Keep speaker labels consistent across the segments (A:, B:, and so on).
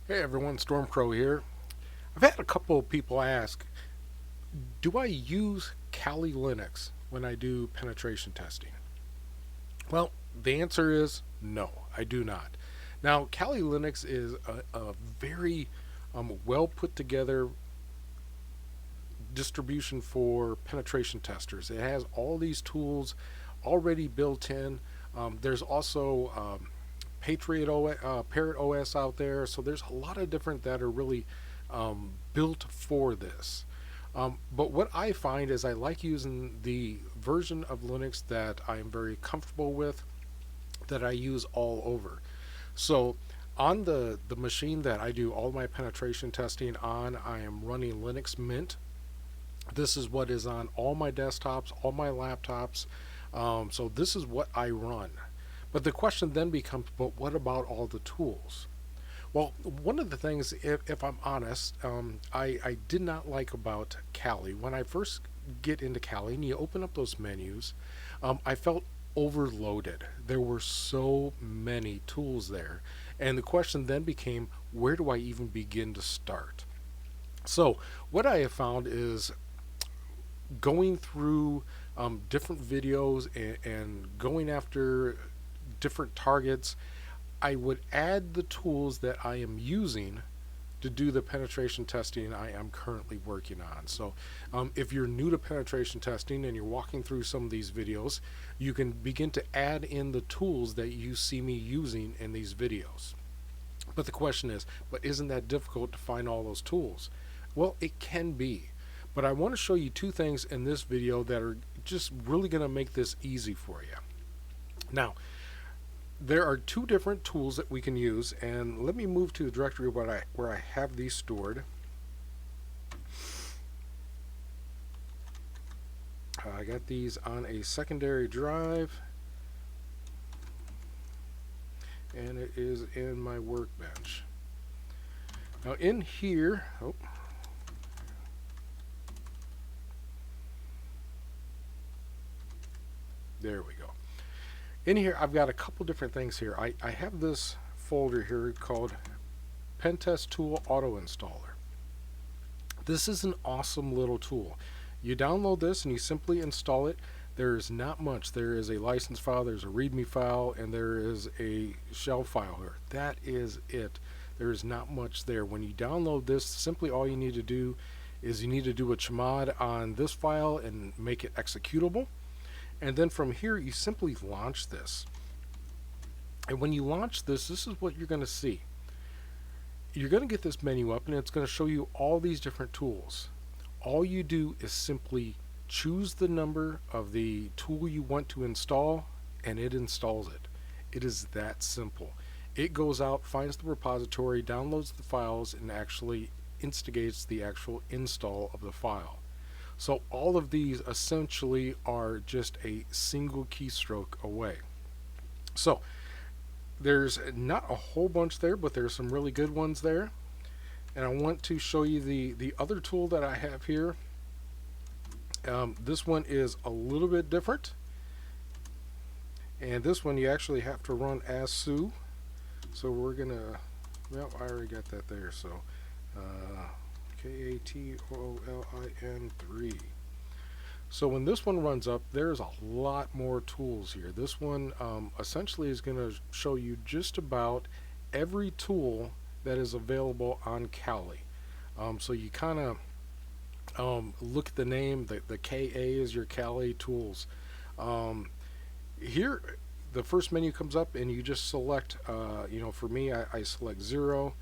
A: Hey everyone, Stormcrow here. I've had a couple of people ask, do I use Kali Linux when I do penetration testing? Well, the answer is no, I do not. Now, Kali Linux is a very well put together distribution for penetration testers. It has all these tools already built in. There's also Patriot OS, Parrot OS out there, so there's a lot of different that are really built for this. But what I find is I like using the version of Linux that I am very comfortable with, that I use all over. So on the machine that I do all my penetration testing on, I am running Linux Mint. This is what is on all my desktops, all my laptops. So this is what I run. But the question then becomes, but what about all the tools? Well, one of the things, if I'm honest, I did not like about Kali, when I first get into Kali and you open up those menus, I felt overloaded. There were so many tools there. And the question then became, where do I even begin to start? So, what I have found is going through different videos and going after different targets, I would add the tools that I am using to do the penetration testing I am currently working on. So, if you're new to penetration testing and you're walking through some of these videos, you can begin to add in the tools that you see me using in these videos. But the question is, but isn't that difficult to find all those tools? Well, it can be. But I want to show you two things in this video that are just really going to make this easy for you. Now, there are two different tools that we can use, and let me move to the directory where I have these stored. I got these on a secondary drive, and it is in my workbench. Now in here, there we go. In here, I've got a couple different things here. I have this folder here called Pentest Tool Auto Installer. This is an awesome little tool. You download this and you simply install it. There is not much. There is a license file, there's a README file, and there is a shell file here. That is it. There is not much there. When you download this, simply all you need to do is you need to do a chmod on this file and make it executable. And then from here, you simply launch this. And when you launch this, this is what you're going to see. You're going to get this menu up, and it's going to show you all these different tools. All you do is simply choose the number of the tool you want to install, and it installs it. It is that simple. It goes out, finds the repository, downloads the files, and actually instigates the actual install of the file. So all of these essentially are just a single keystroke away. So there's not a whole bunch there, but there's some really good ones there. And I want to show you the other tool that I have here. This one is a little bit different. And this one you actually have to run as su. So we're going to, well, I already got that there. So KATOOLIN 3. So when this one runs up, there's a lot more tools here. This one essentially is going to show you just about every tool that is available on Kali. So you kind of look at the name, the KA is your Kali tools. Here, the first menu comes up and you just select, for me, I select 0.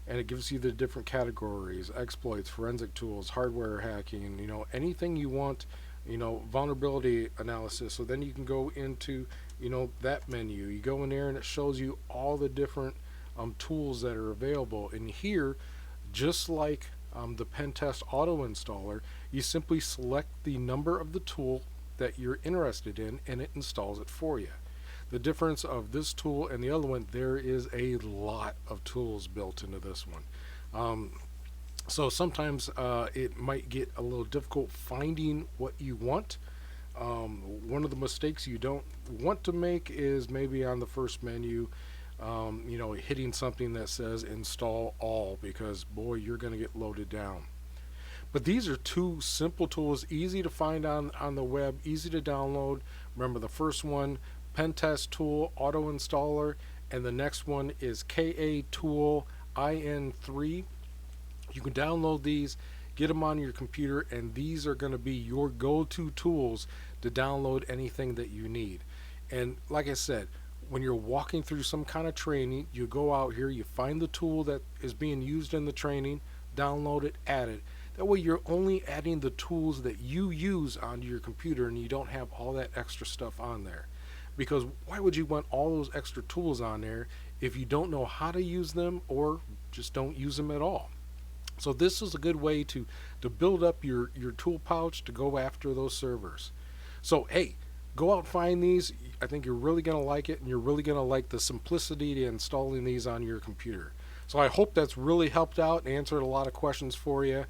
A: And it gives you the different categories: exploits, forensic tools, hardware hacking, anything you want, vulnerability analysis. So then you can go into, that menu. You go in there and it shows you all the different tools that are available. And here, just like the Pentest Auto Installer, you simply select the number of the tool that you're interested in and it installs it for you. The difference of this tool and the other one, there is a lot of tools built into this one. So sometimes it might get a little difficult finding what you want. One of the mistakes you don't want to make is maybe on the first menu, hitting something that says install all, because boy, you're going to get loaded down. But these are two simple tools, easy to find on the web, easy to download. Remember the first one, Pentest Tool Auto Installer, and the next one is KA Tool IN3. You can download these, get them on your computer, and these are going to be your go-to tools to download anything that you need. And like I said, when you're walking through some kind of training, you go out here, you find the tool that is being used in the training, download it, add it. That way you're only adding the tools that you use onto your computer, and you don't have all that extra stuff on there. Because why would you want all those extra tools on there if you don't know how to use them, or just don't use them at all? So this is a good way to build up your tool pouch to go after those servers. So hey, go out and find these. I think you're really going to like it, and you're really going to like the simplicity to installing these on your computer. So I hope that's really helped out and answered a lot of questions for you.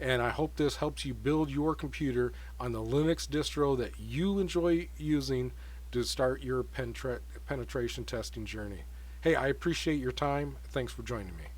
A: And I hope this helps you build your computer on the Linux distro that you enjoy using to start your penetration testing journey. Hey, I appreciate your time. Thanks for joining me.